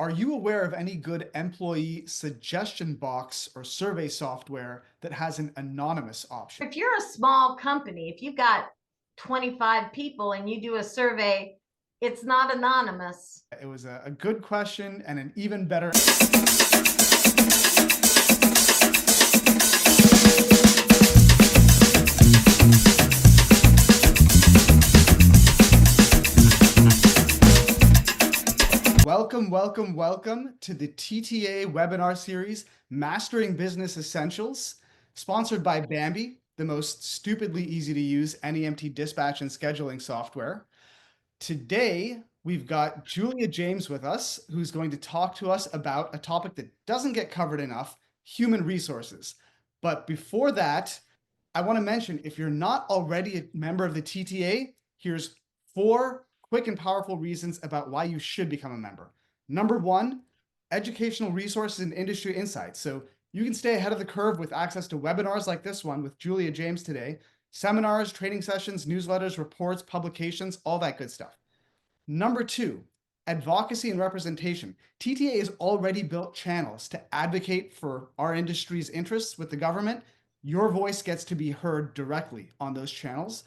Are you aware of any good employee suggestion box or survey software that has an anonymous option? If you're a small company, if you've got 25 people and you do a survey, it's not anonymous. It was a good question and an even better. Welcome to the TTA webinar series, Mastering Business Essentials, sponsored by Bambi, the most stupidly easy to use NEMT dispatch and scheduling software. Today, we've got Julia.James with us, who's going to talk to us about a topic that doesn't get covered enough, human resources. But before that, I want to mention, if you're not already a member of the TTA, here's 4 quick and powerful reasons about why you should become a member. Number 1, educational resources and industry insights. So you can stay ahead of the curve with access to webinars like this one with Julia.James today, seminars, training sessions, newsletters, reports, publications, all that good stuff. Number 2, advocacy and representation. TTA has already built channels to advocate for our industry's interests with the government. Your voice gets to be heard directly on those channels.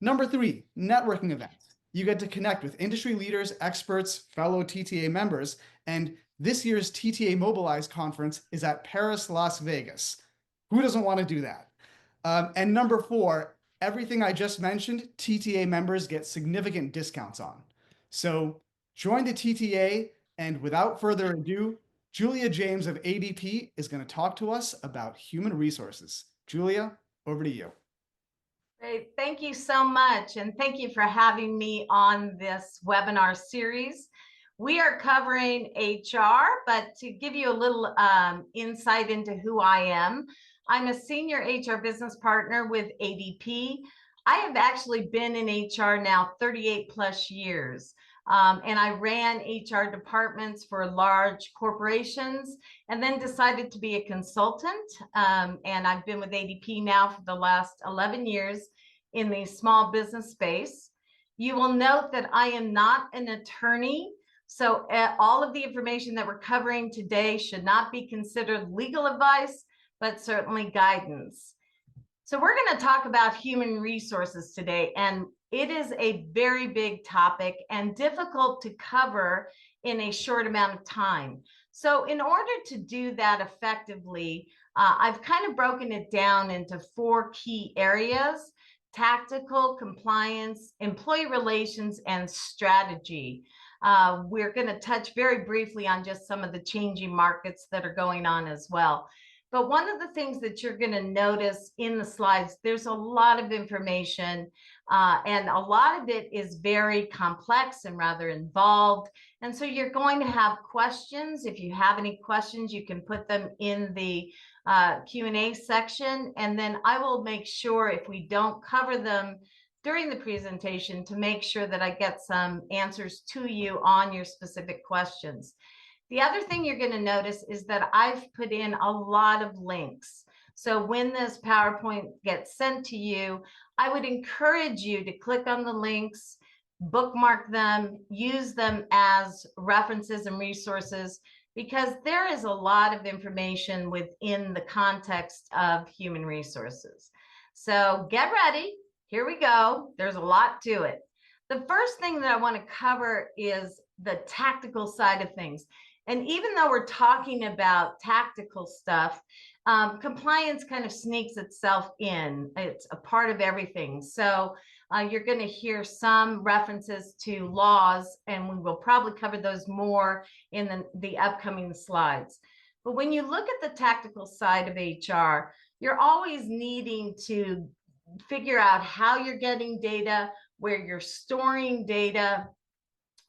Number 3, networking events. You get to connect with industry leaders, experts, fellow TTA members, and this year's TTA Mobilize conference is at Paris, Las Vegas. Who doesn't want to do that? And number 4, everything I just mentioned, TTA members get significant discounts on. So join the TTA, and without further ado, Julia.James of ADP is going to talk to us about human resources. Julia, over to you. Great. Thank you so much. And thank you for having me on this webinar series. We are covering HR, but to give you a little insight into who I am, I'm a senior HR business partner with ADP. I have actually been in HR now 38 plus years. And I ran HR departments for large corporations and then decided to be a consultant. And I've been with ADP now for the last 11 years in the small business space. You will note that I am not an attorney. So all of the information that we're covering today should not be considered legal advice, but certainly guidance. So we're going to talk about human resources today, and it is a very big topic and difficult to cover in a short amount of time. So in order to do that effectively, I've kind of broken it down into 4 key areas: tactical, compliance, employee relations, and strategy. We're going to touch very briefly on just some of the changing markets that are going on as well. But one of the things that you're going to notice in the slides, there's a lot of information, and a lot of it is very complex and rather involved. And so you're going to have questions. If you have any questions, you can put them in the Q&A section, and then I will make sure, if we don't cover them during the presentation, to make sure that I get some answers to you on your specific questions. The other thing you're going to notice is that I've put in a lot of links. So when this PowerPoint gets sent to you, I would encourage you to click on the links, bookmark them, use them as references and resources, because there is a lot of information within the context of human resources. So get ready. Here we go. There's a lot to it. The first thing that I want to cover is the tactical side of things. And even though we're talking about tactical stuff, compliance kind of sneaks itself in. It's a part of everything. So you're going to hear some references to laws, and we will probably cover those more in the upcoming slides. But when you look at the tactical side of HR, you're always needing to figure out how you're getting data, where you're storing data,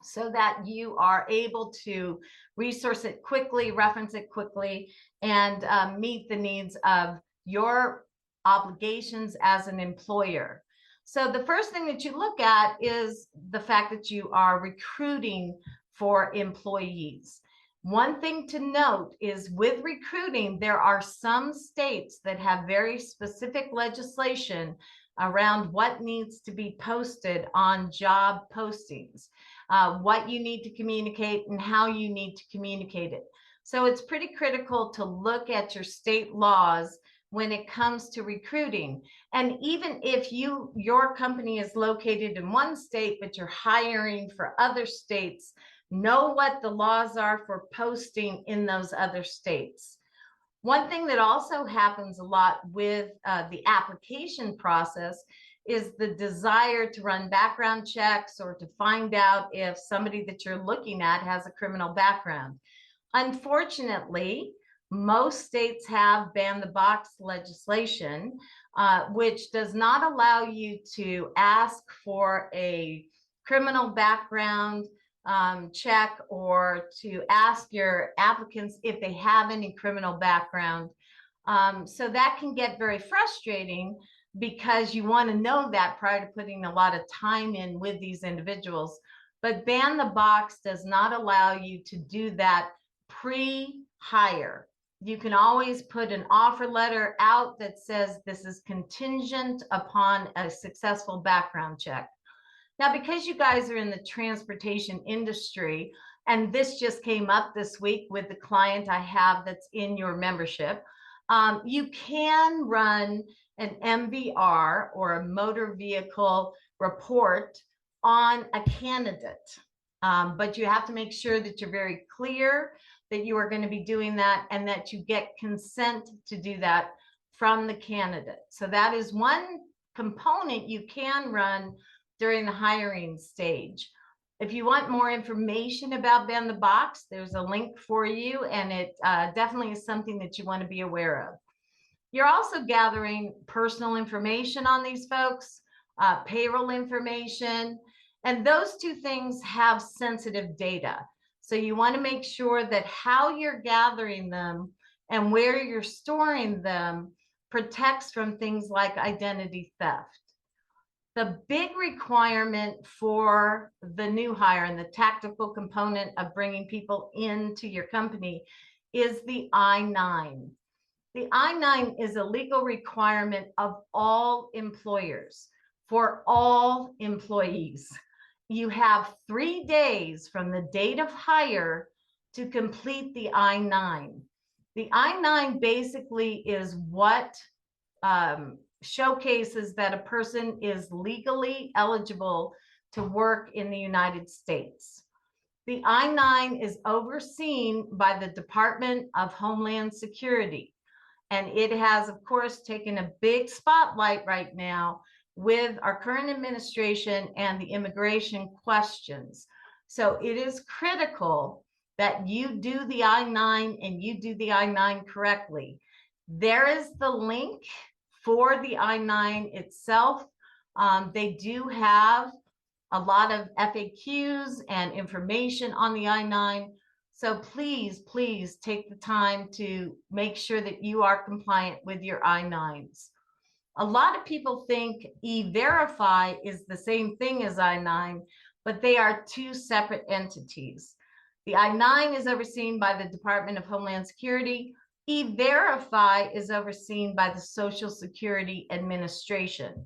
so that you are able to resource it quickly, reference it quickly, and meet the needs of your obligations as an employer. So the first thing that you look at is the fact that you are recruiting for employees. One thing to note is, with recruiting, there are some states that have very specific legislation around what needs to be posted on job postings. what you need to communicate and how you need to communicate it. So it's pretty critical to look at your state laws when it comes to recruiting. And even if your company is located in one state, but you're hiring for other states, know what the laws are for posting in those other states. One thing that also happens a lot with the application process is the desire to run background checks or to find out if somebody that you're looking at has a criminal background. Unfortunately, most states have ban the box legislation, which does not allow you to ask for a criminal background check or to ask your applicants if they have any criminal background. So that can get very frustrating because you want to know that prior to putting a lot of time in with these individuals. But ban the box does not allow you to do that pre-hire. You can always put an offer letter out that says this is contingent upon a successful background check. Now, because you guys are in the transportation industry, and this just came up this week with the client I have that's in your membership, you can run an MVR or a motor vehicle report on a candidate. But you have to make sure that you're very clear that you are going to be doing that and that you get consent to do that from the candidate. So that is one component you can run during the hiring stage. If you want more information about Ban the Box, there's a link for you, and it definitely is something that you want to be aware of. You're also gathering personal information on these folks, payroll information, and those two things have sensitive data. So you want to make sure that how you're gathering them and where you're storing them protects from things like identity theft. The big requirement for the new hire and the tactical component of bringing people into your company is the I-9. The I-9 is a legal requirement of all employers for all employees. You have 3 days from the date of hire to complete the I-9. The I-9 basically is what showcases that a person is legally eligible to work in the United States. The I-9 is overseen by the Department of Homeland Security, and it has, of course, taken a big spotlight right now with our current administration and the immigration questions. So it is critical that you do the I-9 and you do the I-9 correctly. There is the link for the I-9 itself. They do have a lot of FAQs and information on the I-9. So please, please take the time to make sure that you are compliant with your I-9s. A lot of people think E-Verify is the same thing as I-9, but they are two separate entities. The I-9 is overseen by the Department of Homeland Security. E-Verify is overseen by the Social Security Administration.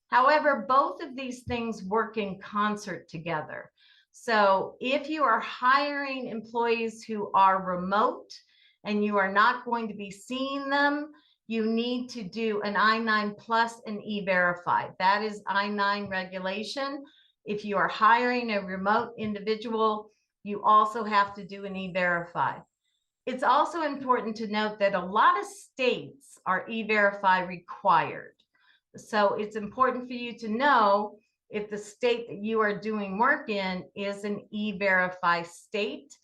However, both of these things work in concert together. So if you are hiring employees who are remote and you are not going to be seeing them, you need to do an I-9 plus an E-Verify. That is I-9 regulation. If you are hiring a remote individual, you also have to do an E-Verify. It's also important to note that a lot of states are E-Verify required. So it's important for you to know if the state that you are doing work in is an E-Verify state,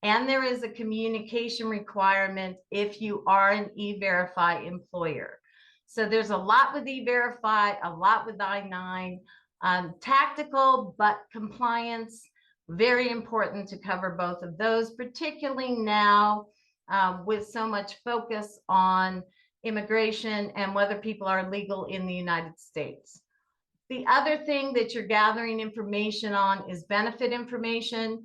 and there is a communication requirement if you are an E-Verify employer. So there's a lot with E-Verify, a lot with I-9, tactical, but compliance, very important to cover both of those, particularly now with so much focus on immigration and whether people are legal in the United States. The other thing that you're gathering information on is benefit information.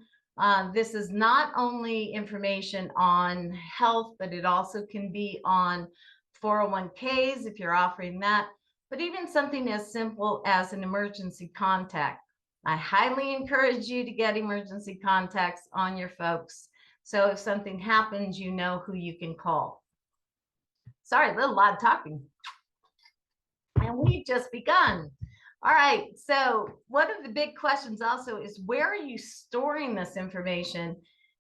This is not only information on health, but it also can be on 401ks if you're offering that, but even something as simple as an emergency contact. I highly encourage you to get emergency contacts on your folks. So if something happens, you know who you can call. Sorry, a little loud talking. And we've just begun. All right, so one of the big questions also is, where are you storing this information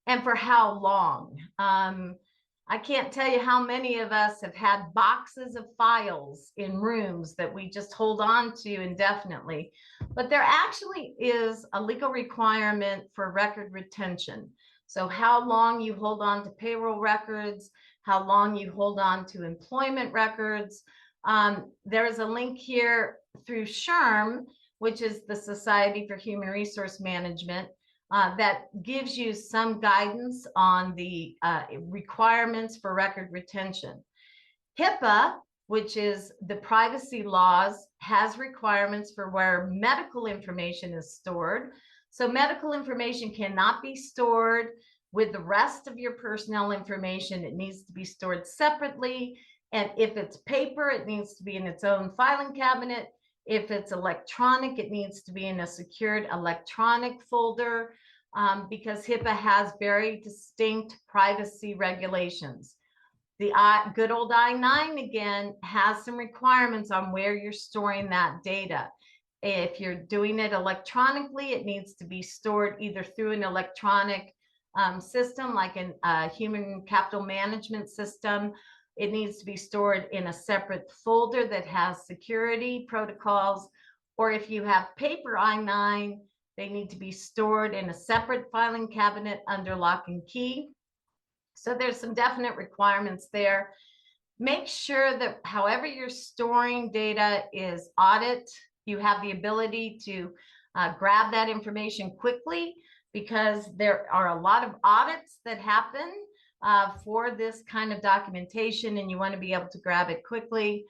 and for how long? I can't tell you how many of us have had boxes of files in rooms that we just hold on to indefinitely, but there actually is a legal requirement for record retention. So how long you hold on to payroll records, how long you hold on to employment records. There is a link here through SHRM, which is the Society for Human Resource Management, that gives you some guidance on the requirements for record retention. HIPAA, which is the privacy laws, has requirements for where medical information is stored. So medical information cannot be stored with the rest of your personnel information. It needs to be stored separately. And if it's paper, it needs to be in its own filing cabinet. If it's electronic, it needs to be in a secured electronic folder, because HIPAA has very distinct privacy regulations. The good old I-9 again has some requirements on where you're storing that data. If you're doing it electronically, it needs to be stored either through an electronic system like a human capital management system. It needs to be stored in a separate folder that has security protocols, or if you have paper I-9, they need to be stored in a separate filing cabinet under lock and key. So there's some definite requirements there. Make sure that however you're storing data is audit. You have the ability to grab that information quickly, because there are a lot of audits that happen for this kind of documentation, and you want to be able to grab it quickly.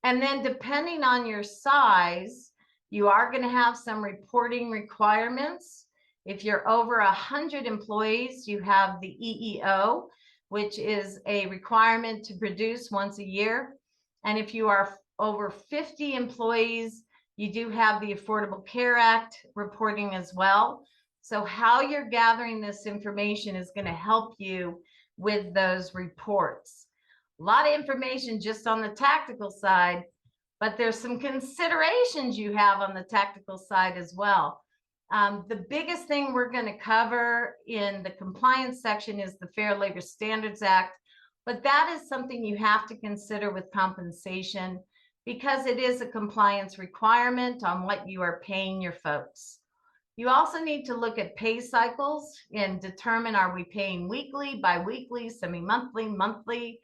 And then depending on your size, you are going to have some reporting requirements. If you're over 100 employees, you have the EEO, which is a requirement to produce once a year. And if you are over 50 employees, you do have the Affordable Care Act reporting as well. So how you're gathering this information is going to help you with those reports. A lot of information just on the tactical side, but there's some considerations you have on the tactical side as well. The biggest thing we're going to cover in the compliance section is the Fair Labor Standards Act, but that is something you have to consider with compensation, because it is a compliance requirement on what you are paying your folks. You also need to look at pay cycles and determine, are we paying weekly, bi-weekly, semi-monthly, monthly,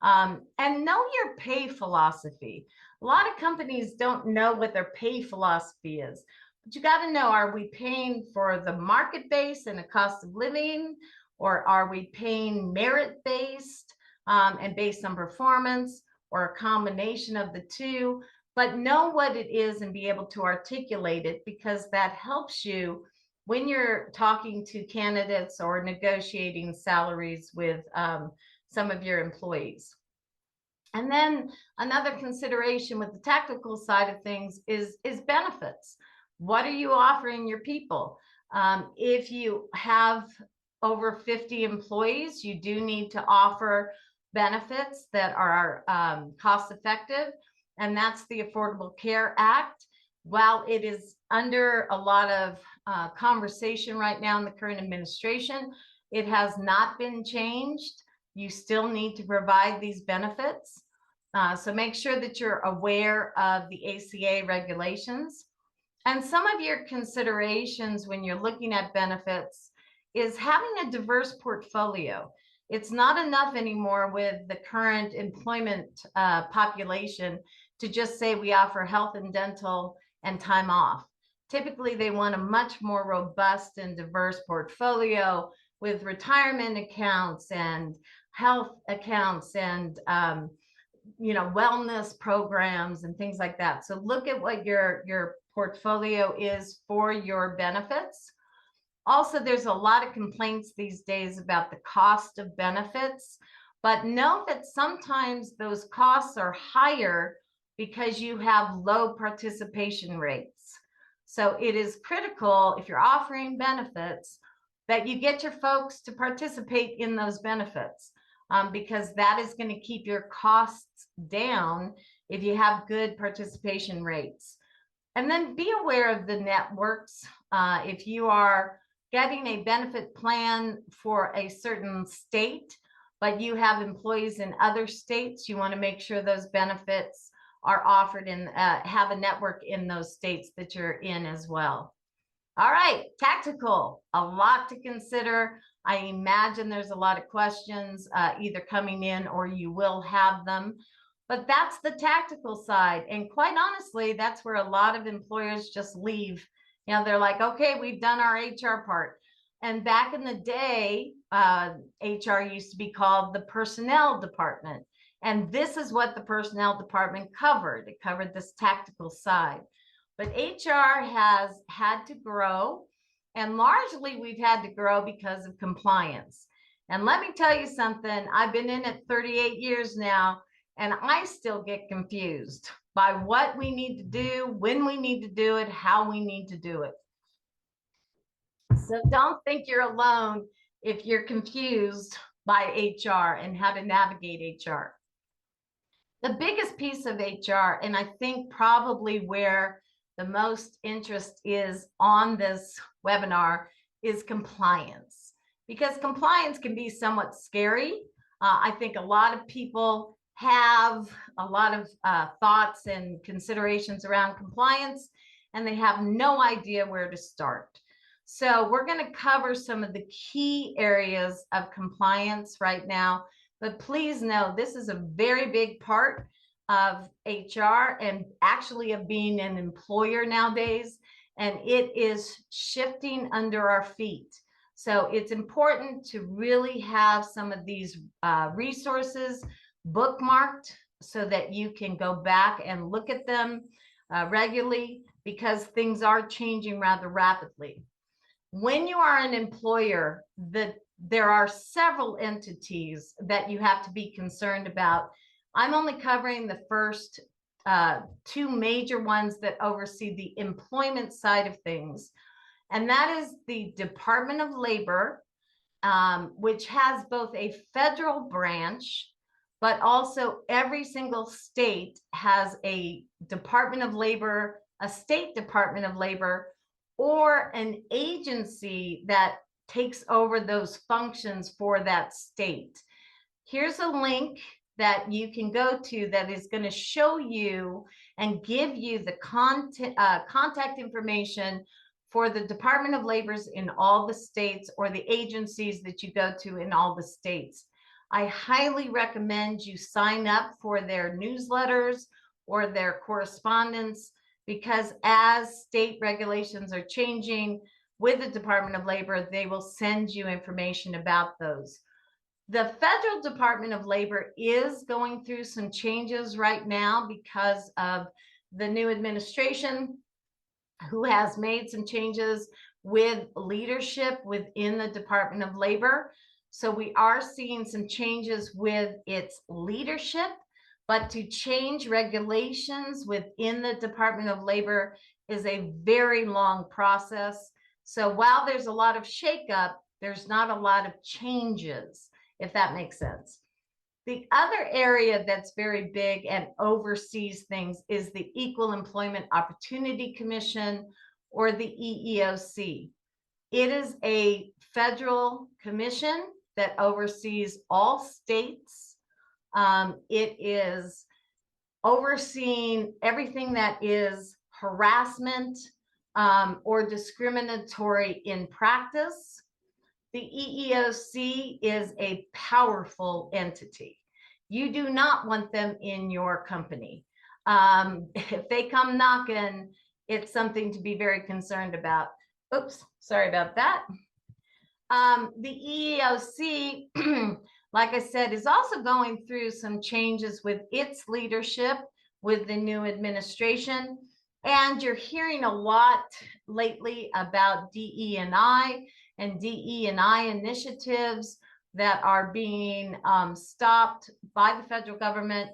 and know your pay philosophy. A lot of companies don't know what their pay philosophy is, but you got to know, are we paying for the market base and a cost of living, or are we paying merit based and based on performance, or a combination of the two? But know what it is and be able to articulate it, because that helps you when you're talking to candidates or negotiating salaries with some of your employees. And then another consideration with the tactical side of things is benefits. What are you offering your people? If you have over 50 employees, you do need to offer benefits that are cost effective, and that's the Affordable Care Act. While it is under a lot of conversation right now in the current administration, it has not been changed. You still need to provide these benefits. So make sure that you're aware of the ACA regulations. And some of your considerations when you're looking at benefits is having a diverse portfolio. It's not enough anymore with the current employment population to just say we offer health and dental and time off. Typically, they want a much more robust and diverse portfolio with retirement accounts and health accounts and wellness programs and things like that. So look at what your portfolio is for your benefits. Also, there's a lot of complaints these days about the cost of benefits, but know that sometimes those costs are higher because you have low participation rates. So it is critical, if you're offering benefits, that you get your folks to participate in those benefits, because that is going to keep your costs down if you have good participation rates. And then be aware of the networks. If you are getting a benefit plan for a certain state, but you have employees in other states, you want to make sure those benefits are offered and have a network in those states that you're in as well. All right, tactical, a lot to consider. I imagine there's a lot of questions either coming in or you will have them. But that's the tactical side. And quite honestly, that's where a lot of employers just leave. You know, they're like, okay, we've done our HR part. And back in the day, HR used to be called the personnel department. And this is what the personnel department covered. It covered this tactical side. But HR has had to grow. And largely, we've had to grow because of compliance. And let me tell you something, I've been in it 38 years now. And I still get confused by what we need to do, when we need to do it, how we need to do it. So don't think you're alone if you're confused by HR and how to navigate HR. The biggest piece of HR, and I think probably where the most interest is on this webinar, is compliance. Because compliance can be somewhat scary. I think a lot of people have a lot of thoughts and considerations around compliance, and they have no idea where to start. So we're going to cover some of the key areas of compliance right now, but please know this is a very big part of HR and actually of being an employer nowadays, and it is shifting under our feet. So it's important to really have some of these resources bookmarked so that you can go back and look at them regularly, because things are changing rather rapidly. When you are an employer, there are several entities that you have to be concerned about. I'm only covering the first two major ones that oversee the employment side of things. And that is the Department of Labor, which has both a federal branch, but also every single state has a Department of Labor, a state Department of Labor, or an agency that takes over those functions for that state. Here's a link that you can go to that is going to show you and give you the contact information for the Department of Labor's in all the states, or the agencies that you go to in all the states. I highly recommend you sign up for their newsletters or their correspondence, because as state regulations are changing with the Department of Labor, they will send you information about those. The federal Department of Labor is going through some changes right now because of the new administration, who has made some changes with leadership within the Department of Labor. So we are seeing some changes with its leadership, but to change regulations within the Department of Labor is a very long process. So while there's a lot of shakeup, there's not a lot of changes, if that makes sense. The other area that's very big and oversees things is the Equal Employment Opportunity Commission, or the EEOC. It is a federal commission that oversees all states. It is overseeing everything that is harassment or discriminatory in practice. The EEOC is a powerful entity. You do not want them in your company. If they come knocking, it's something to be very concerned about. Oops, sorry about that. The EEOC, like I said, is also going through some changes with its leadership with the new administration. And you're hearing a lot lately about DE&I and DE&I initiatives that are being stopped by the federal government.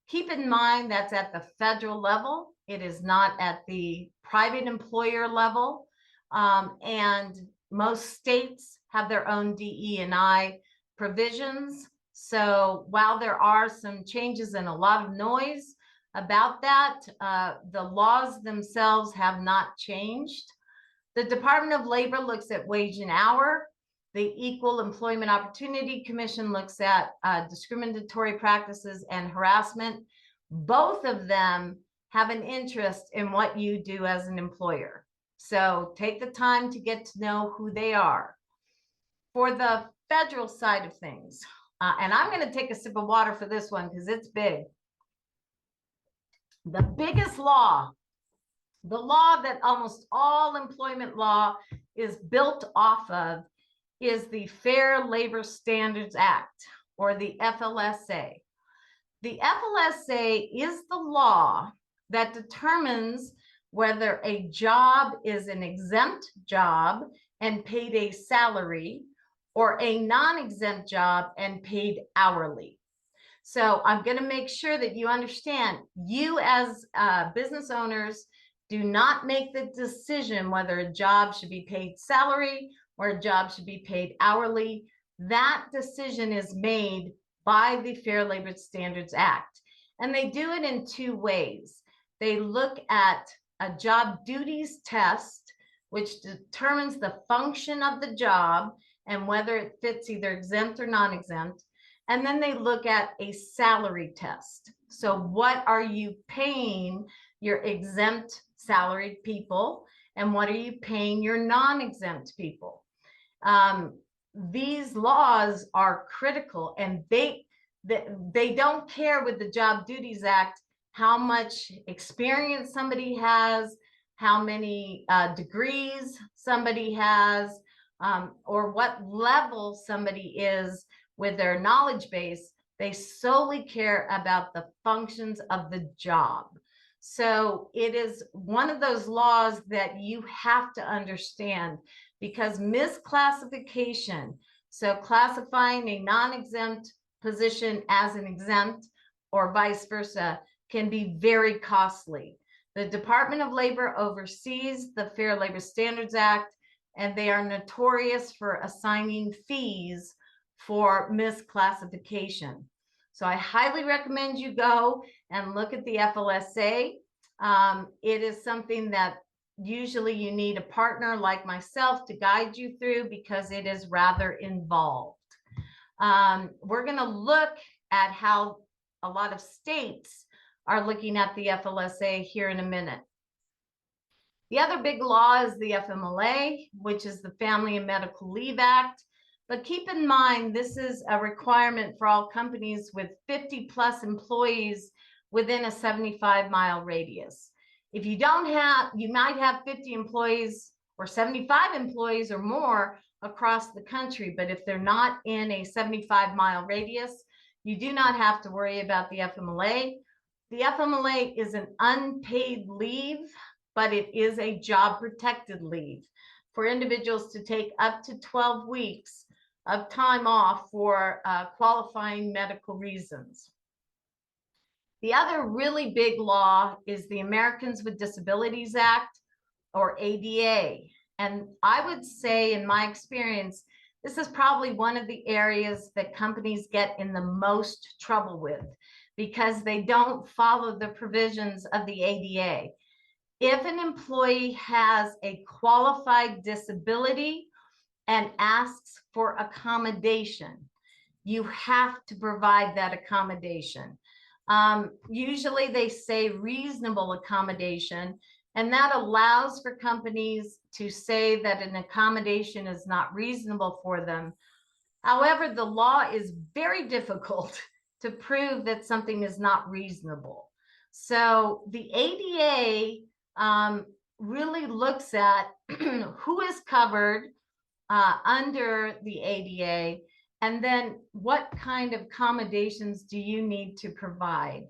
Keep in mind that's at the federal level. It is not at the private employer level. And most states have their own DE&I provisions. So while there are some changes and a lot of noise about that, the laws themselves have not changed. The Department of Labor looks at wage and hour. The Equal Employment Opportunity Commission looks at discriminatory practices and harassment. Both of them have an interest in what you do as an employer. So take the time to get to know who they are. For the federal side of things, and I'm going to take a sip of water for this one because it's big. The biggest law, the law that almost all employment law is built off of, is the Fair Labor Standards Act, or the FLSA. The FLSA is the law that determines whether a job is an exempt job and paid a salary, or a non-exempt job and paid hourly. So I'm going to make sure that you understand, you as business owners do not make the decision whether a job should be paid salary or a job should be paid hourly. That decision is made by the Fair Labor Standards Act. And they do it in two ways. They look at a job duties test, which determines the function of the job and whether it fits either exempt or non-exempt. And then they look at a salary test. So what are you paying your exempt salaried people, and what are you paying your non-exempt people? These laws are critical, and they don't care with the Job Duties Act how much experience somebody has, how many degrees somebody has, or what level somebody is with their knowledge base. They solely care about the functions of the job. So it is one of those laws that you have to understand, because misclassification, so classifying a non-exempt position as an exempt or vice versa, can be very costly. The Department of Labor oversees the Fair Labor Standards Act, and they are notorious for assigning fees for misclassification. So I highly recommend you go and look at the FLSA. It is something that usually you need a partner like myself to guide you through, because it is rather involved. We're going to look at how a lot of states are looking at the FLSA here in a minute. The other big law is the FMLA, which is the Family and Medical Leave Act. But keep in mind, this is a requirement for all companies with 50 plus employees within a 75-mile radius. If you don't have, you might have 50 employees or 75 employees or more across the country, but if they're not in a 75-mile radius, you do not have to worry about the FMLA. The FMLA is an unpaid leave, but it is a job protected leave for individuals to take up to 12 weeks of time off for qualifying medical reasons. The other really big law is the Americans with Disabilities Act, or ADA. And I would say, in my experience, this is probably one of the areas that companies get in the most trouble with, because they don't follow the provisions of the ADA. If an employee has a qualified disability and asks for accommodation, you have to provide that accommodation. Usually they say reasonable accommodation, and that allows for companies to say that an accommodation is not reasonable for them. However, the law is very difficult to prove that something is not reasonable. So the ADA really looks at who is covered under the ADA, and then what kind of accommodations do you need to provide.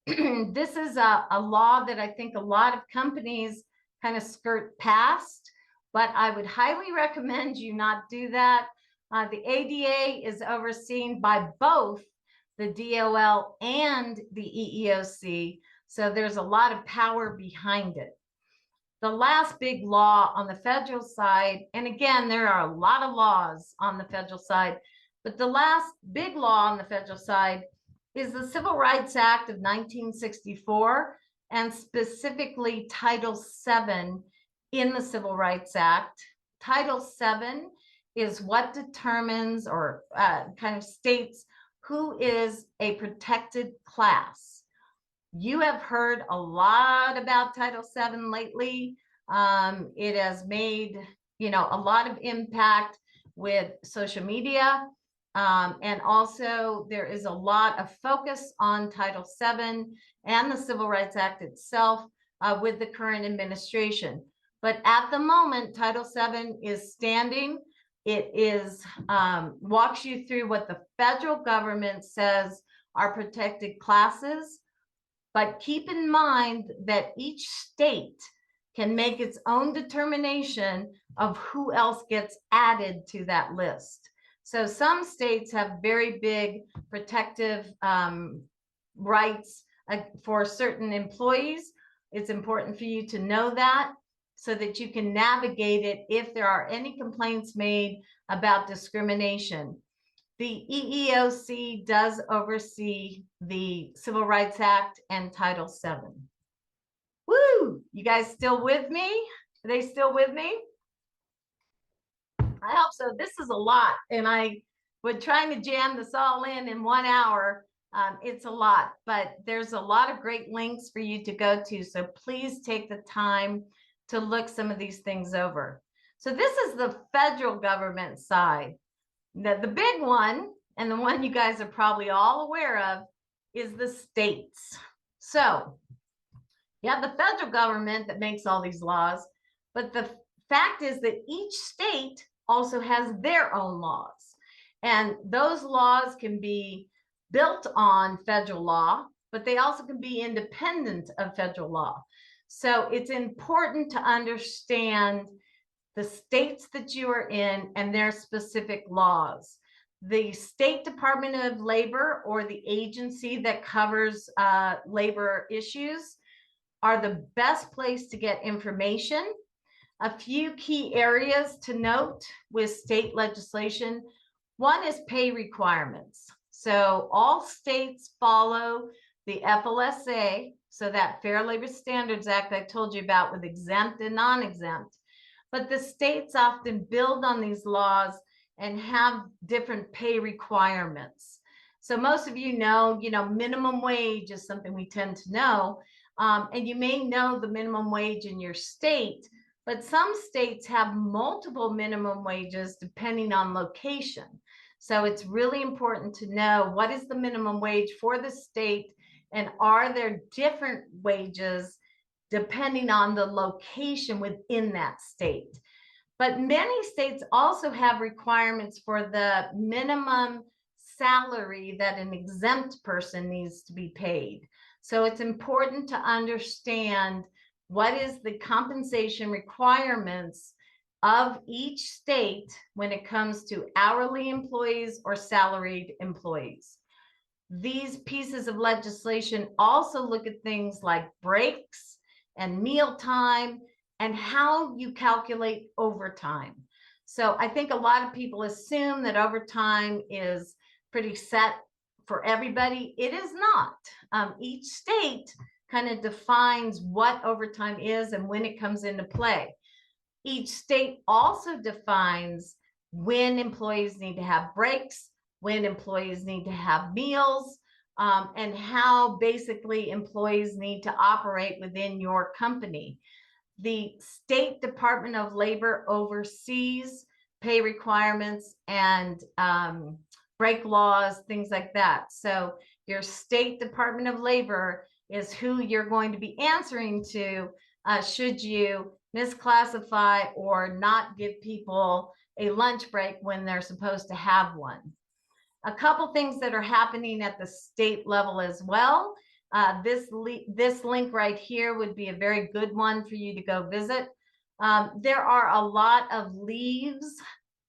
This is a law that I think a lot of companies kind of skirt past, but I would highly recommend you not do that. The ADA is overseen by both the DOL and the EEOC. So there's a lot of power behind it. The last big law on the federal side, and again, there are a lot of laws on the federal side, but the last big law on the federal side is the Civil Rights Act of 1964, and specifically Title VII in the Civil Rights Act. Title VII is what determines or kind of states who is a protected class. You have heard a lot about Title VII lately. It has made, a lot of impact with social media. And also there is a lot of focus on Title VII and the Civil Rights Act itself with the current administration. But at the moment, Title VII is standing. It is walks you through what the federal government says are protected classes. But keep in mind that each state can make its own determination of who else gets added to that list. So some states have very big protective rights for certain employees. It's important for you to know that so that you can navigate it if there are any complaints made about discrimination. The EEOC does oversee the Civil Rights Act and Title VII. Woo! You guys still with me? Are they still with me? I hope so. This is a lot, and I would trying to jam this all in 1 hour. It's a lot, but there's a lot of great links for you to go to. So please take the time to look some of these things over. So this is the federal government side. The big one, and the one you guys are probably all aware of, is the states. So you have the federal government that makes all these laws, but the fact is that each state also has their own laws. And those laws can be built on federal law, but they also can be independent of federal law. So it's important to understand the states that you are in and their specific laws. The State Department of Labor, or the agency that covers labor issues, are the best place to get information. A few key areas to note with state legislation. One is pay requirements. So all states follow the FLSA, so that Fair Labor Standards Act I told you about with exempt and non-exempt. But the states often build on these laws and have different pay requirements. So most of you know, minimum wage is something we tend to know. And you may know the minimum wage in your state, but some states have multiple minimum wages depending on location. So it's really important to know what is the minimum wage for the state, and are there different wages depending on the location within that state. But many states also have requirements for the minimum salary that an exempt person needs to be paid. So it's important to understand what is the compensation requirements of each state when it comes to hourly employees or salaried employees. These pieces of legislation also look at things like breaks and mealtime and how you calculate overtime. So I think a lot of people assume that overtime is pretty set for everybody. It is not. Each state kind of defines what overtime is and when it comes into play. Each state also defines when employees need to have breaks, when employees need to have meals, and how basically employees need to operate within your company. The State Department of Labor oversees pay requirements and break laws, things like that. So your State Department of Labor is who you're going to be answering to should you misclassify or not give people a lunch break when they're supposed to have one. A couple things that are happening at the state level as well. This link right here would be a very good one for you to go visit. There are a lot of leaves,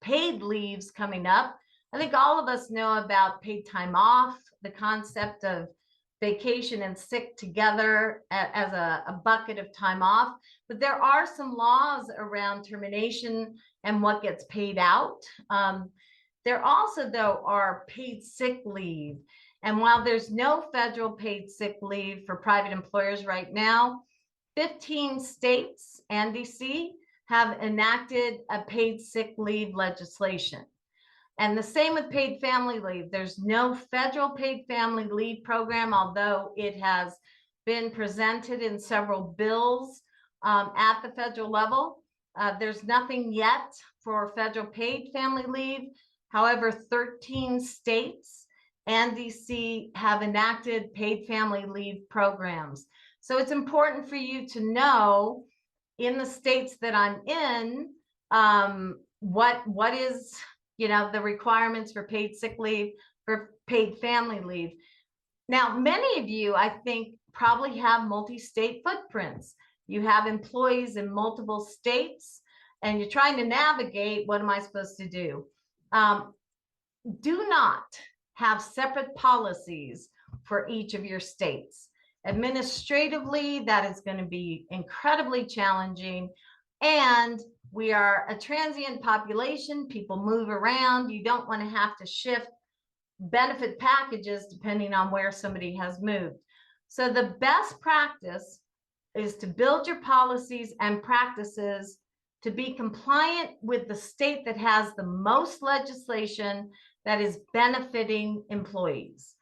paid leaves coming up. I think all of us know about paid time off, the concept of vacation and sick together as a bucket of time off. But there are some laws around termination and what gets paid out. There also, though, are paid sick leave. And while there's no federal paid sick leave for private employers right now, 15 states and DC have enacted a paid sick leave legislation. And the same with paid family leave. There's no federal paid family leave program, although it has been presented in several bills at the federal level. There's nothing yet for federal paid family leave. However, 13 states and DC have enacted paid family leave programs. So it's important for you to know in the states that I'm in, what is, the requirements for paid sick leave, for paid family leave. Now, many of you, I think, probably have multi-state footprints. You have employees in multiple states, and you're trying to navigate, what am I supposed to do? Do not have separate policies for each of your states. Administratively, that is going to be incredibly challenging. And we are a transient population. People move around. You don't want to have to shift benefit packages depending on where somebody has moved. So the best practice is to build your policies and practices to be compliant with the state that has the most legislation that is benefiting employees.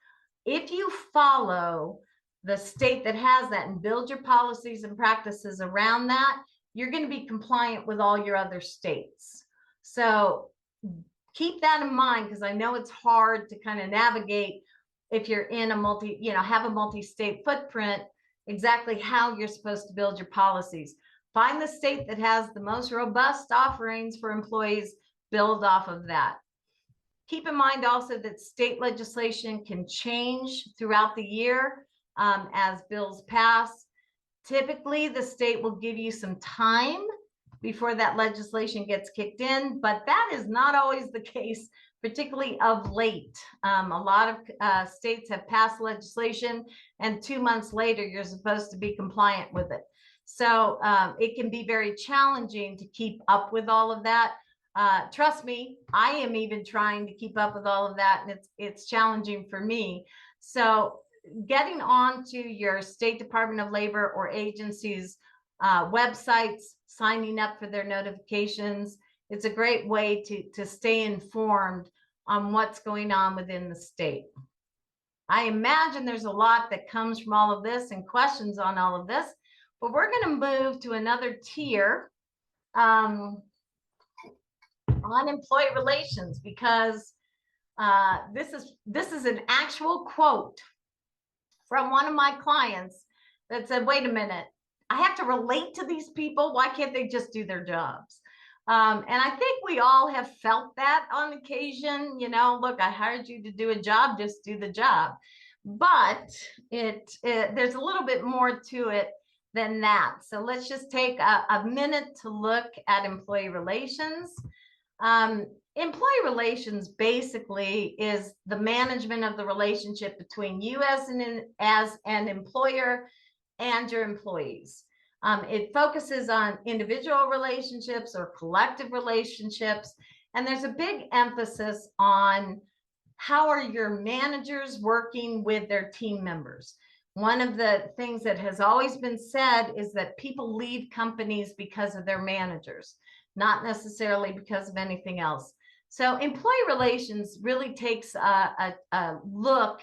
If you follow the state that has that and build your policies and practices around that, you're going to be compliant with all your other states. So keep that in mind, because I know it's hard to kind of navigate if you're in a have a multi-state footprint, exactly how you're supposed to build your policies. Find the state that has the most robust offerings for employees, build off of that. Keep in mind also that state legislation can change throughout the year as bills pass. Typically, the state will give you some time before that legislation gets kicked in, but that is not always the case, particularly of late. A lot of states have passed legislation, and 2 months later, you're supposed to be compliant with it. So it can be very challenging to keep up with all of that. Trust me, I am even trying to keep up with all of that, and it's challenging for me. So getting on to your State Department of Labor or agencies' websites, signing up for their notifications, it's a great way to stay informed on what's going on within the state. I imagine there's a lot that comes from all of this and questions on all of this, but we're going to move to another tier on employee relations, because this is an actual quote from one of my clients that said, wait a minute, I have to relate to these people. Why can't they just do their jobs? And I think we all have felt that on occasion. Look, I hired you to do a job, just do the job. But there's a little bit more to it than that. So let's just take a minute to look at employee relations. Employee relations basically is the management of the relationship between you as an employer and your employees. It focuses on individual relationships or collective relationships, and there's a big emphasis on how are your managers working with their team members. One of the things that has always been said is that people leave companies because of their managers, not necessarily because of anything else. So employee relations really takes a look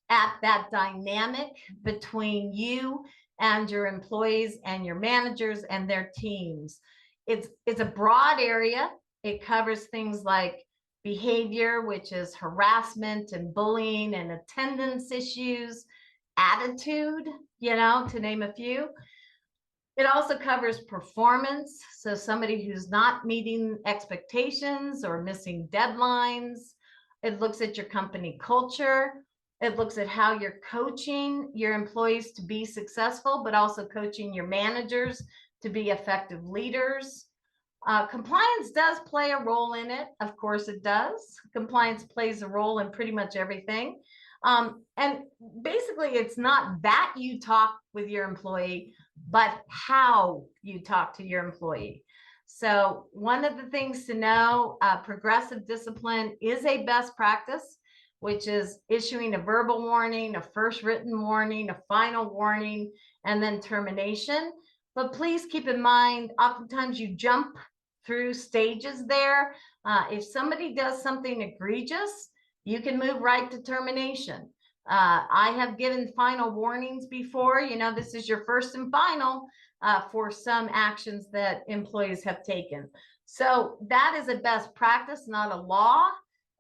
at that dynamic between you and your employees and your managers and their teams. It's a broad area. It covers things like behavior, which is harassment and bullying and attendance issues, attitude, to name a few. It also covers performance. So somebody who's not meeting expectations or missing deadlines. It looks at your company culture. It looks at how you're coaching your employees to be successful, but also coaching your managers to be effective leaders. Compliance does play a role in it. Of course it does. Compliance plays a role in pretty much everything. And basically, it's not that you talk with your employee, but how you talk to your employee. So one of the things to know, progressive discipline is a best practice, which is issuing a verbal warning, a first written warning, a final warning, and then termination. But please keep in mind, oftentimes you jump through stages there. If somebody does something egregious, you can move right to termination. I have given final warnings before. This is your first and final for some actions that employees have taken. So that is a best practice, not a law.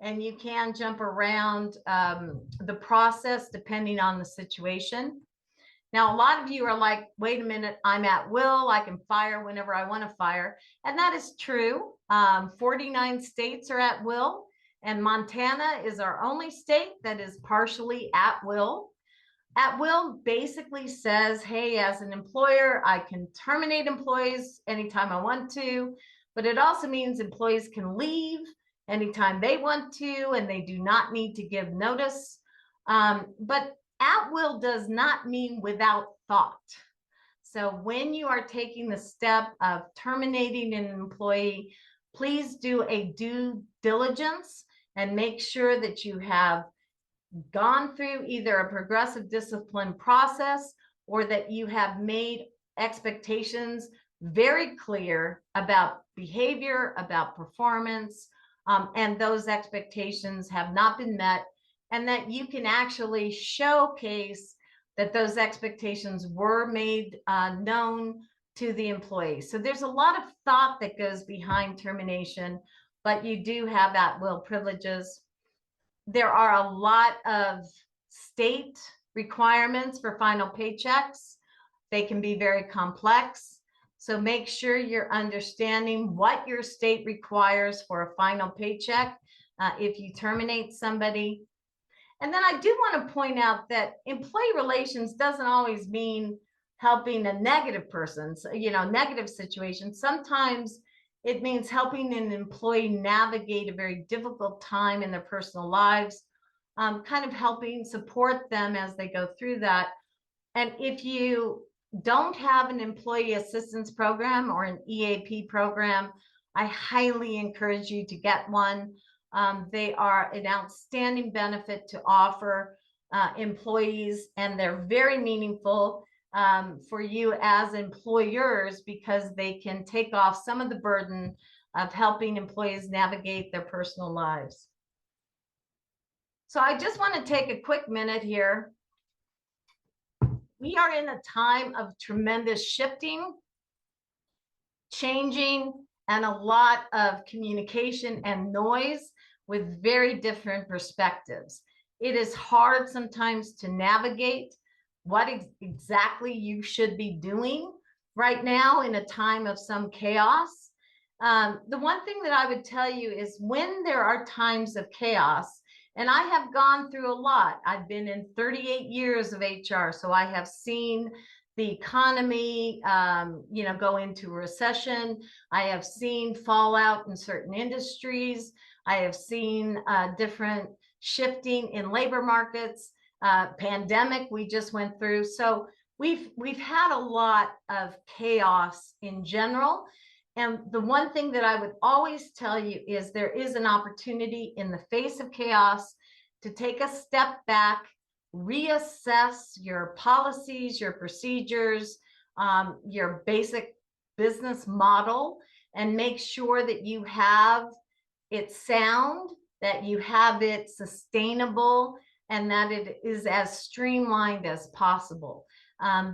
And you can jump around the process depending on the situation. Now, a lot of you are like, wait a minute, I'm at will. I can fire whenever I want to fire. And that is true. 49 states are at will. And Montana is our only state that is partially at will. At will basically says, hey, as an employer, I can terminate employees anytime I want to, but it also means employees can leave anytime they want to, and they do not need to give notice. But at will does not mean without thought. So when you are taking the step of terminating an employee, please do a due diligence and make sure that you have gone through either a progressive discipline process or that you have made expectations very clear about behavior, about performance, and those expectations have not been met, and that you can actually showcase that those expectations were made known to the employee. So there's a lot of thought that goes behind termination, but you do have at-will privileges. There are a lot of state requirements for final paychecks. They can be very complex. So make sure you're understanding what your state requires for a final paycheck if you terminate somebody. And then I do want to point out that employee relations doesn't always mean helping a negative person, negative situation. Sometimes it means helping an employee navigate a very difficult time in their personal lives, kind of helping support them as they go through that. And if you don't have an employee assistance program or an EAP program, I highly encourage you to get one. They are an outstanding benefit to offer employees, and they're very meaningful for you as employers because they can take off some of the burden of helping employees navigate their personal lives. So I just want to take a quick minute here. We are in a time of tremendous shifting, changing, and a lot of communication and noise with very different perspectives. It is hard sometimes to navigate what exactly you should be doing right now in a time of some chaos. The one thing that I would tell you is when there are times of chaos, and I have gone through a lot. I've been in 38 years of HR, so I have seen the economy, go into recession. I have seen fallout in certain industries. I have seen different shifting in labor markets. Pandemic we just went through. So we've had a lot of chaos in general. And the one thing that I would always tell you is there is an opportunity in the face of chaos to take a step back, reassess your policies, your procedures, your basic business model, and make sure that you have it sound, that you have it sustainable, and that it is as streamlined as possible,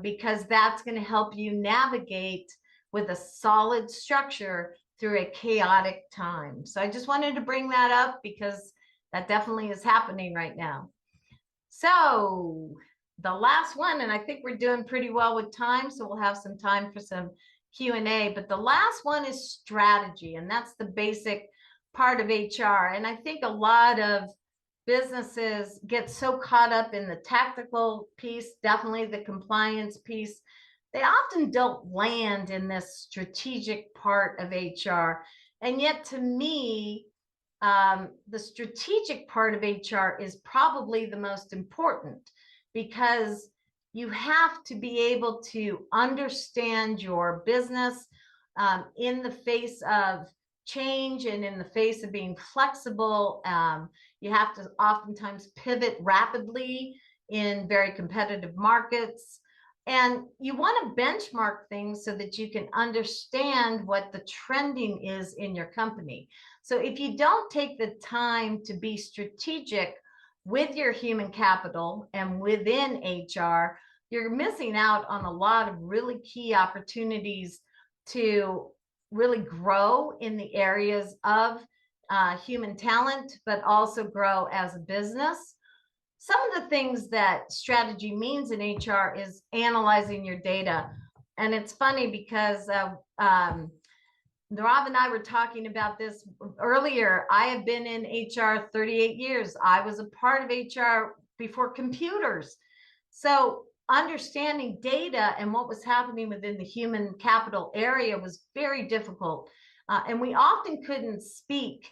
because that's going to help you navigate with a solid structure through a chaotic time. So I just wanted to bring that up because that definitely is happening right now. So the last one, and I think we're doing pretty well with time, so we'll have some time for some Q&A, but the last one is strategy, and that's the basic part of HR. And I think a lot of businesses get so caught up in the tactical piece, definitely the compliance piece. They often don't land in this strategic part of HR. And yet, to me, the strategic part of HR is probably the most important, because you have to be able to understand your business in the face of change and in the face of being flexible. You have to oftentimes pivot rapidly in very competitive markets. And you want to benchmark things so that you can understand what the trending is in your company. So if you don't take the time to be strategic with your human capital and within HR, you're missing out on a lot of really key opportunities to really grow in the areas of human talent, but also grow as a business. Some of the things that strategy means in HR is analyzing your data. And it's funny because Rob and I were talking about this earlier. I have been in HR 38 years. I was a part of HR before computers. So understanding data and what was happening within the human capital area was very difficult. And we often couldn't speak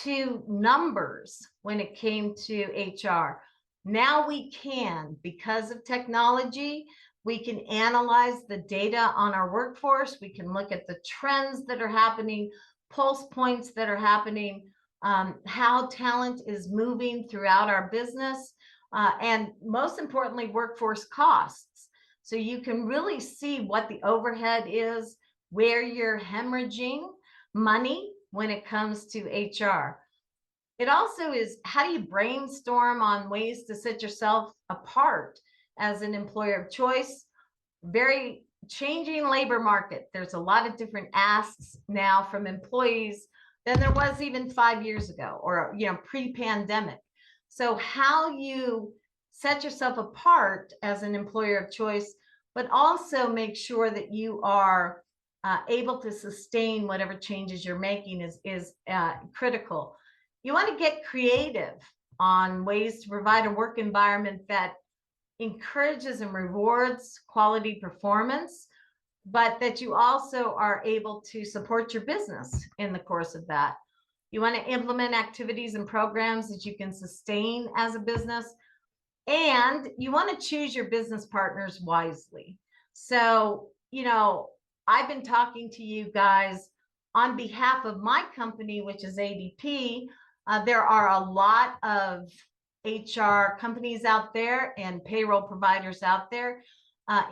to numbers when it came to HR. Now we can, because of technology. We can analyze the data on our workforce. We can look at the trends that are happening, pulse points that are happening, how talent is moving throughout our business, and most importantly, workforce costs. So you can really see what the overhead is, where you're hemorrhaging money when it comes to HR. It also is, how do you brainstorm on ways to set yourself apart as an employer of choice? Very changing labor market. There's a lot of different asks now from employees than there was even 5 years ago, or pre-pandemic. So how you set yourself apart as an employer of choice, but also make sure that you are able to sustain whatever changes you're making is critical. You want to get creative on ways to provide a work environment that encourages and rewards quality performance, but that you also are able to support your business in the course of that. You want to implement activities and programs that you can sustain as a business, and you want to choose your business partners wisely. So, I've been talking to you guys on behalf of my company, which is ADP. There are a lot of HR companies out there and payroll providers out there.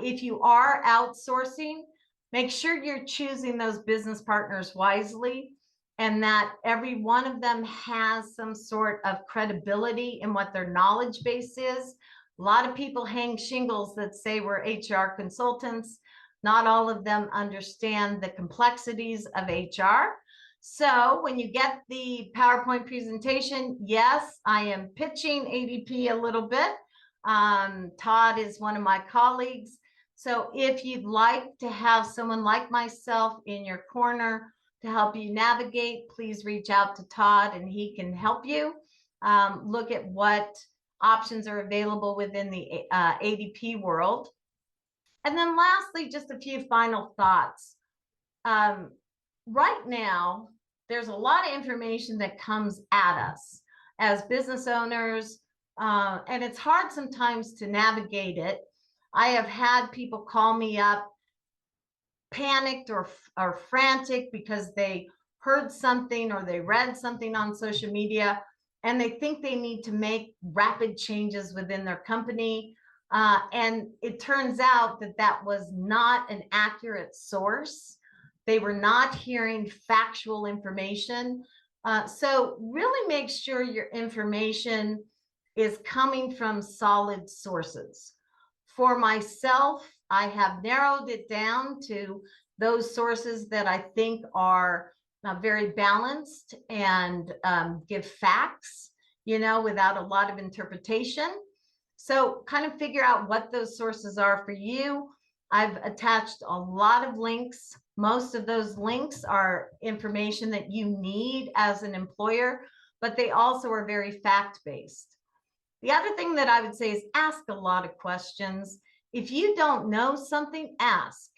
If you are outsourcing, make sure you're choosing those business partners wisely, and that every one of them has some sort of credibility in what their knowledge base is. A lot of people hang shingles that say we're HR consultants. Not all of them understand the complexities of HR. So when you get the PowerPoint presentation, yes, I am pitching ADP a little bit. Todd is one of my colleagues. So if you'd like to have someone like myself in your corner to help you navigate, please reach out to Todd and he can help you look at what options are available within the ADP world. And then lastly, just a few final thoughts. Right now, there's a lot of information that comes at us as business owners, and it's hard sometimes to navigate it. I have had people call me up panicked or frantic because they heard something or they read something on social media and they think they need to make rapid changes within their company. And it turns out that that was not an accurate source. They were not hearing factual information. So really make sure your information is coming from solid sources. For myself, I have narrowed it down to those sources that I think are very balanced and give facts, without a lot of interpretation. So kind of figure out what those sources are for you. I've attached a lot of links. Most of those links are information that you need as an employer, but they also are very fact-based. The other thing that I would say is ask a lot of questions. If you don't know something, ask.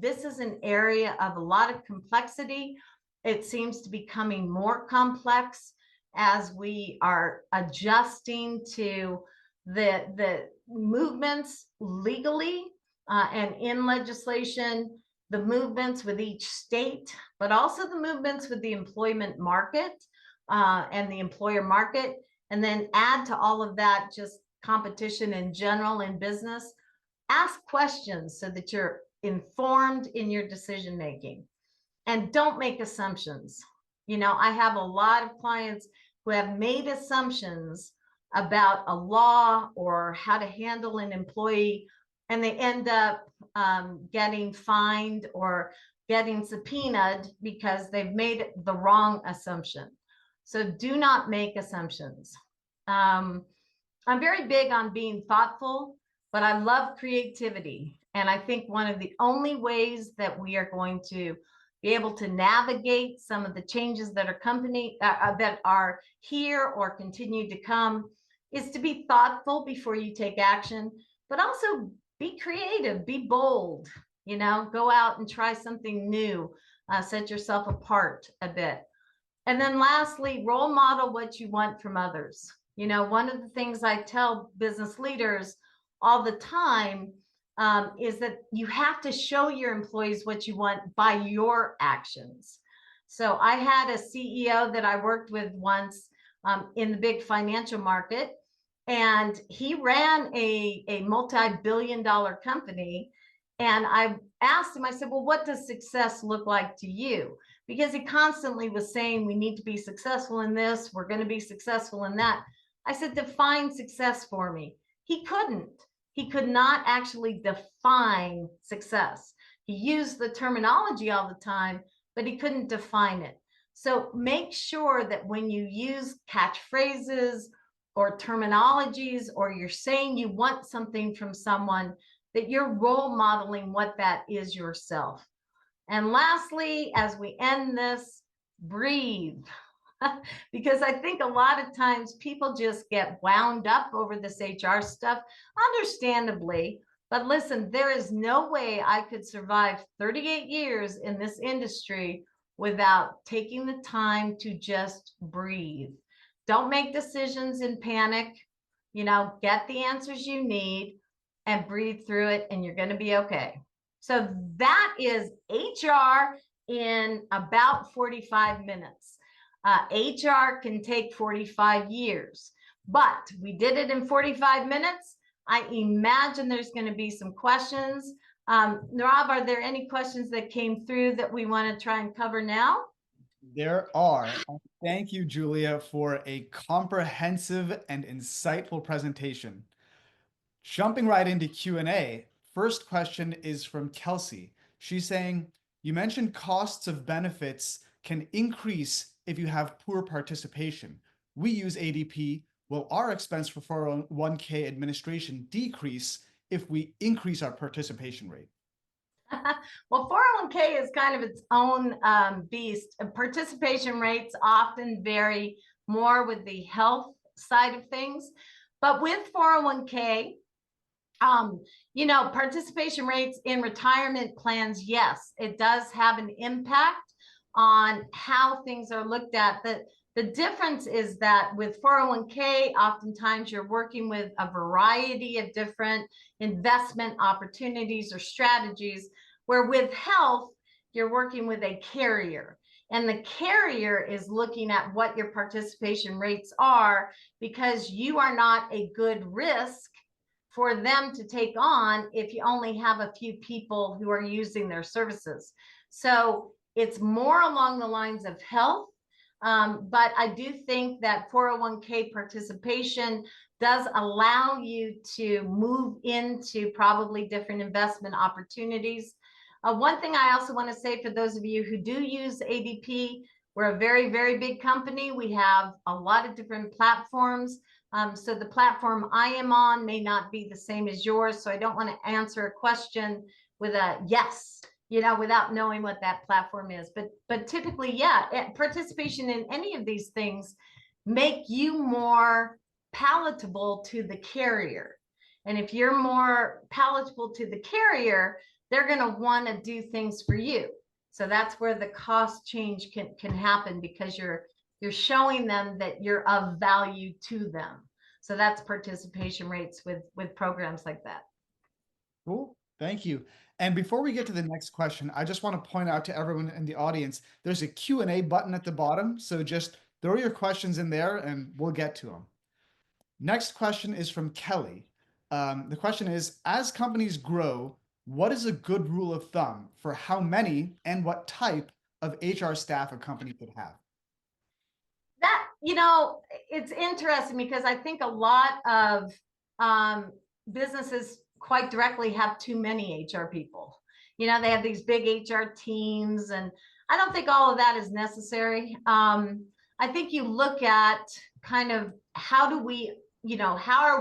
This is an area of a lot of complexity. It seems to be becoming more complex as we are adjusting to the movements legally and in legislation, the movements with each state, but also the movements with the employment market and the employer market. And then add to all of that just competition in general in business. Ask questions so that you're informed in your decision making, and don't make assumptions. I have a lot of clients who have made assumptions about a law or how to handle an employee, and they end up getting fined or getting subpoenaed because they've made the wrong assumption. So do not make assumptions. I'm very big on being thoughtful, but I love creativity. And I think one of the only ways that we are going to be able to navigate some of the changes that are here or continue to come is to be thoughtful before you take action, but also be creative, be bold, go out and try something new, set yourself apart a bit. And then lastly, role model what you want from others. One of the things I tell business leaders all the time is that you have to show your employees what you want by your actions. So I had a CEO that I worked with once in the big financial market, and he ran a multi-billion-dollar company. And I asked him, I said, well, what does success look like to you? Because he constantly was saying, we need to be successful in this, we're going to be successful in that. I said, define success for me. He couldn't. He could not actually define success. He used the terminology all the time, but he couldn't define it. So make sure that when you use catchphrases or terminologies, or you're saying you want something from someone, that you're role modeling what that is yourself. And lastly, as we end this, breathe. Because I think a lot of times people just get wound up over this HR stuff, understandably. But listen, there is no way I could survive 38 years in this industry without taking the time to just breathe. Don't make decisions in panic. Get the answers you need and breathe through it, and you're going to be okay. So that is HR in about 45 minutes. HR can take 45 years, but we did it in 45 minutes. I imagine there's going to be some questions. Rob, are there any questions that came through that we want to try and cover now? There are. Thank you, Julia, for a comprehensive and insightful presentation. Jumping right into Q&A, first question is from Kelsey. She's saying, you mentioned costs of benefits can increase if you have poor participation. We use ADP. Will our expense for 401k administration decrease if we increase our participation rate? Well, 401k is kind of its own beast. Participation rates often vary more with the health side of things. But with 401k, participation rates in retirement plans, yes, it does have an impact on how things are looked at. The difference is that with 401k, oftentimes you're working with a variety of different investment opportunities or strategies, where with health, you're working with a carrier. And the carrier is looking at what your participation rates are, because you are not a good risk for them to take on if you only have a few people who are using their services. So it's more along the lines of health. But I do think that 401k participation does allow you to move into probably different investment opportunities. One thing I also want to say for those of you who do use ADP, we're a very, very big company. We have a lot of different platforms. So the platform I am on may not be the same as yours. So I don't want to answer a question with a yes, without knowing what that platform is. But typically, yeah, participation in any of these things make you more palatable to the carrier. And if you're more palatable to the carrier, they're going to want to do things for you. So that's where the cost change can happen, because you're showing them that you're of value to them. So that's participation rates with programs like that. Cool. Thank you. And before we get to the next question, I just want to point out to everyone in the audience, there's a Q&A button at the bottom. So just throw your questions in there and we'll get to them. Next question is from Kelly. The question is, as companies grow, what is a good rule of thumb for how many and what type of HR staff a company could have? That, it's interesting because I think a lot of businesses quite directly have too many HR people. They have these big HR teams, and I don't think all of that is necessary. I think you look at kind of how are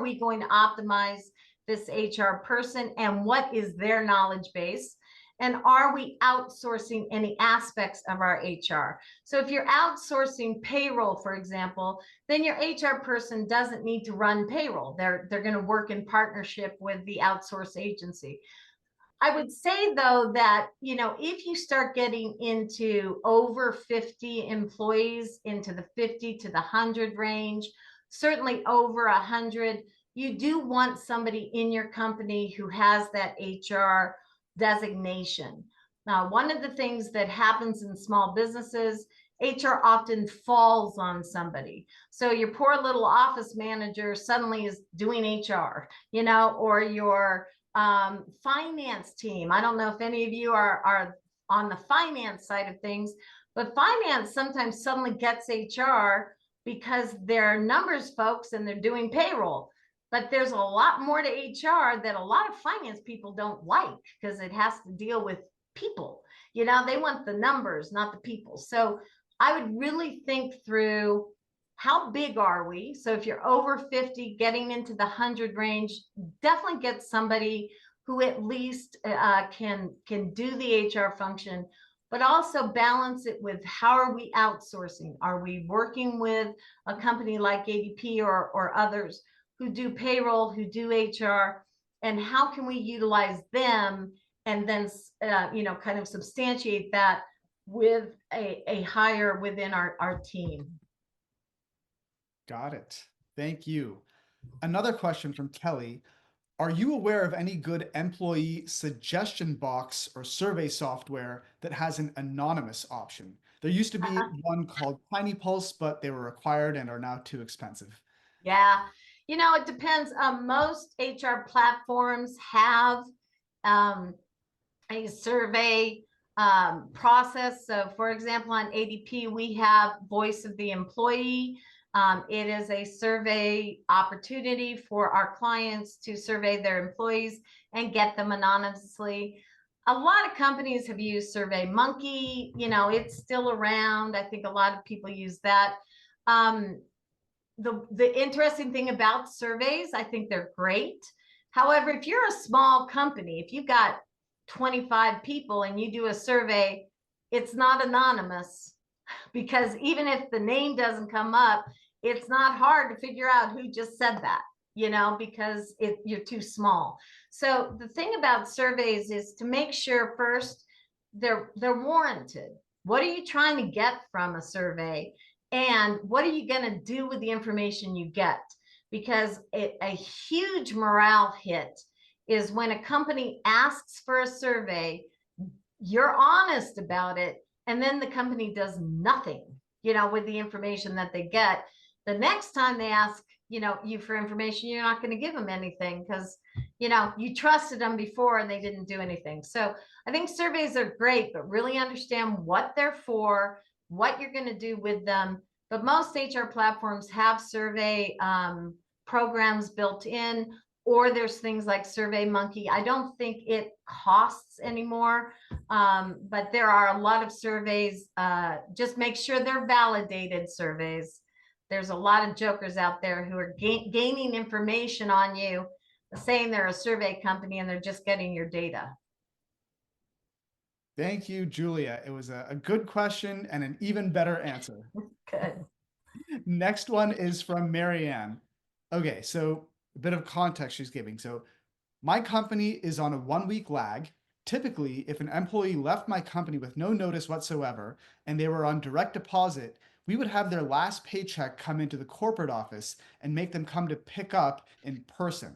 we going to optimize this HR person, and what is their knowledge base? And are we outsourcing any aspects of our HR? So if you're outsourcing payroll, for example, then your HR person doesn't need to run payroll. They're going to work in partnership with the outsource agency. I would say, though, that, if you start getting into over 50 employees, into the 50 to the 100 range, certainly over 100, you do want somebody in your company who has that HR designation. Now, one of the things that happens in small businesses, HR often falls on somebody. So your poor little office manager suddenly is doing HR, or your finance team. I don't know if any of you are on the finance side of things, but finance sometimes suddenly gets HR because they're numbers folks and they're doing payroll. But there's a lot more to HR that a lot of finance people don't like, because it has to deal with people. They want the numbers, not the people. So I would really think through, how big are we? So if you're over 50, getting into the 100 range, definitely get somebody who at least can do the HR function, but also balance it with, how are we outsourcing? Are we working with a company like ADP or others who do payroll, who do HR, and how can we utilize them, and then kind of substantiate that with a hire within our team. Got it. Thank you. Another question from Kelly. Are you aware of any good employee suggestion box or survey software that has an anonymous option? There used to be one called Tiny Pulse, but they were acquired and are now too expensive. Yeah, it depends. Most HR platforms have a survey process. So, for example, on ADP, we have Voice of the Employee. It is a survey opportunity for our clients to survey their employees and get them anonymously. A lot of companies have used SurveyMonkey. It's still around. I think a lot of people use that. The interesting thing about surveys, I think they're great. However, if you're a small company, if you've got 25 people and you do a survey, it's not anonymous, because even if the name doesn't come up, it's not hard to figure out who just said that, because you're too small. So the thing about surveys is to make sure first they're warranted. What are you trying to get from a survey? And what are you going to do with the information you get? Because a huge morale hit is when a company asks for a survey, you're honest about it, and then the company does nothing, with the information that they get. The next time they ask, you for information, you're not going to give them anything, because, you trusted them before and they didn't do anything. So I think surveys are great, but really understand what they're for, what you're going to do with them. But most HR platforms have survey programs built in, or there's things like SurveyMonkey. I don't think it costs anymore, but there are a lot of surveys. Just make sure they're validated surveys. There's a lot of jokers out there who are gaining information on you, saying they're a survey company, and they're just getting your data. Thank you, Julia. It was a good question and an even better answer. Good. Next one is from Marianne. Okay, so a bit of context she's giving. So my company is on a 1 week lag. Typically, if an employee left my company with no notice whatsoever and they were on direct deposit, we would have their last paycheck come into the corporate office and make them come to pick up in person,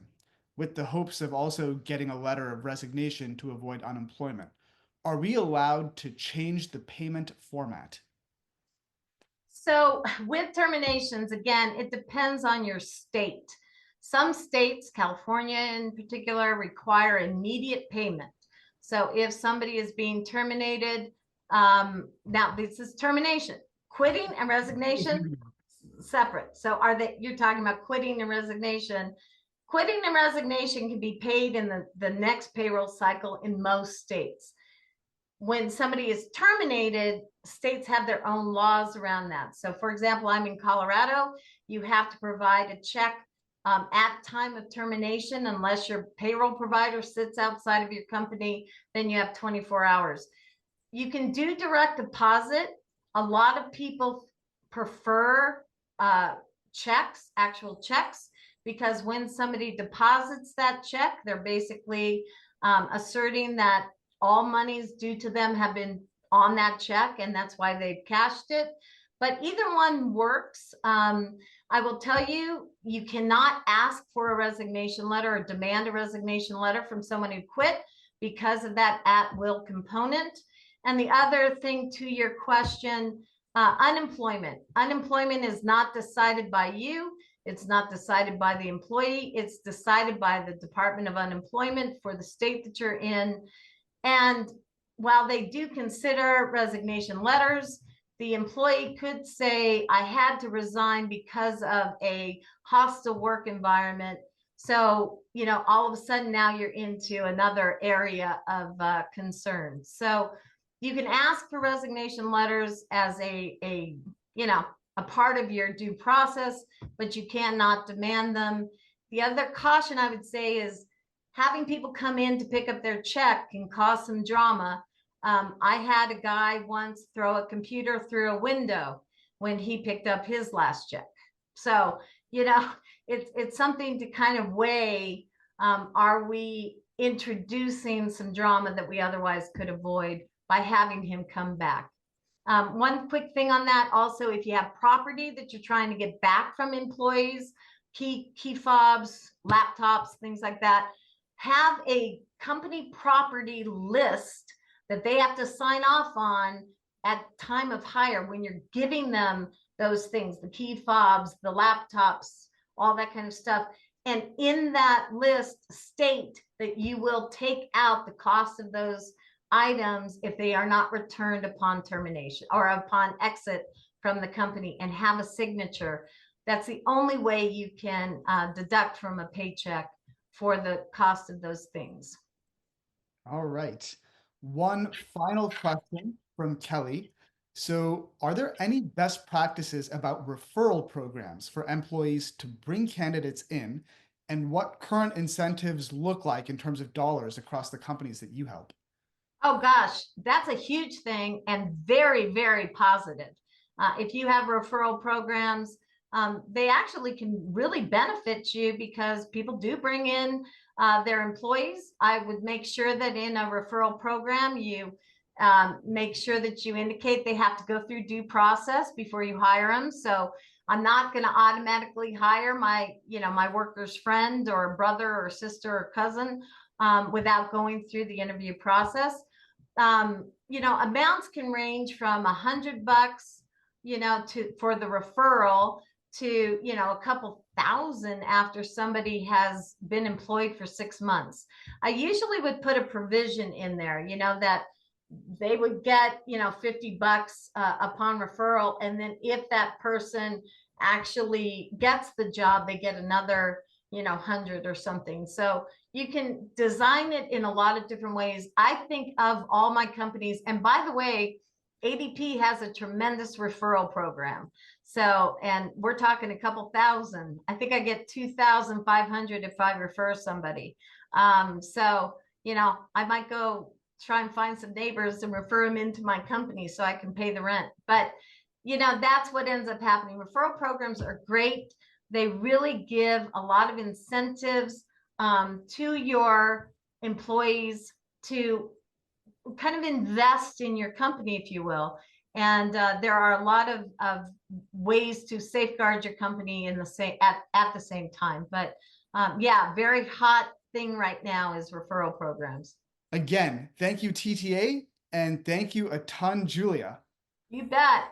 with the hopes of also getting a letter of resignation to avoid unemployment. Are we allowed to change the payment format? So with terminations, again, it depends on your state. Some states, California in particular, require immediate payment. So if somebody is being terminated, now this is termination, quitting and resignation, separate. So you're talking about quitting and resignation. Quitting and resignation can be paid in the next payroll cycle in most states. When somebody is terminated, states have their own laws around that. So for example, I'm in Colorado, you have to provide a check at time of termination. Unless your payroll provider sits outside of your company, then you have 24 hours. You can do direct deposit. A lot of people prefer checks, actual checks, because when somebody deposits that check, they're basically asserting that all monies due to them have been on that check, and that's why they've cashed it. But either one works. I will tell you, you cannot ask for a resignation letter or demand a resignation letter from someone who quit because of that at-will component. And the other thing to your question, unemployment. Unemployment is not decided by you. It's not decided by the employee. It's decided by the Department of Unemployment for the state that you're in. And while they do consider resignation letters, the employee could say, I had to resign because of a hostile work environment. So, all of a sudden now you're into another area of concern. So you can ask for resignation letters as a part of your due process, but you cannot demand them. The other caution I would say is having people come in to pick up their check can cause some drama. I had a guy once throw a computer through a window when he picked up his last check. So, it's something to kind of weigh. Are we introducing some drama that we otherwise could avoid by having him come back? One quick thing on that also, if you have property that you're trying to get back from employees, key fobs, laptops, things like that, have a company property list that they have to sign off on at time of hire when you're giving them those things, the key fobs, the laptops, all that kind of stuff. And in that list, state that you will take out the cost of those items if they are not returned upon termination or upon exit from the company, and have a signature. That's the only way you can deduct from a paycheck for the cost of those things. All right. One final question from Kelly. So, are there any best practices about referral programs for employees to bring candidates in, and what current incentives look like in terms of dollars across the companies that you help? Oh gosh, that's a huge thing and very, very positive. If you have referral programs, they actually can really benefit you because people do bring in their employees. I would make sure that in a referral program, you make sure that you indicate they have to go through due process before you hire them. So I'm not going to automatically hire my worker's friend or brother or sister or cousin without going through the interview process. Amounts can range from $100, for the referral to, a couple thousand after somebody has been employed for 6 months. I usually would put a provision in there, that they would get, $50 upon referral. And then if that person actually gets the job, they get another, 100 or something. So you can design it in a lot of different ways. I think of all my companies, and by the way, ADP has a tremendous referral program. So, and we're talking a couple thousand. I think I get 2,500 if I refer somebody. So, I might go try and find some neighbors and refer them into my company so I can pay the rent. But, that's what ends up happening. Referral programs are great. They really give a lot of incentives to your employees to kind of invest in your company, if you will. And there are a lot of ways to safeguard your company in the same at the same time. But yeah, very hot thing right now is referral programs. Again, thank you, TTA, and thank you a ton, Julia. You bet.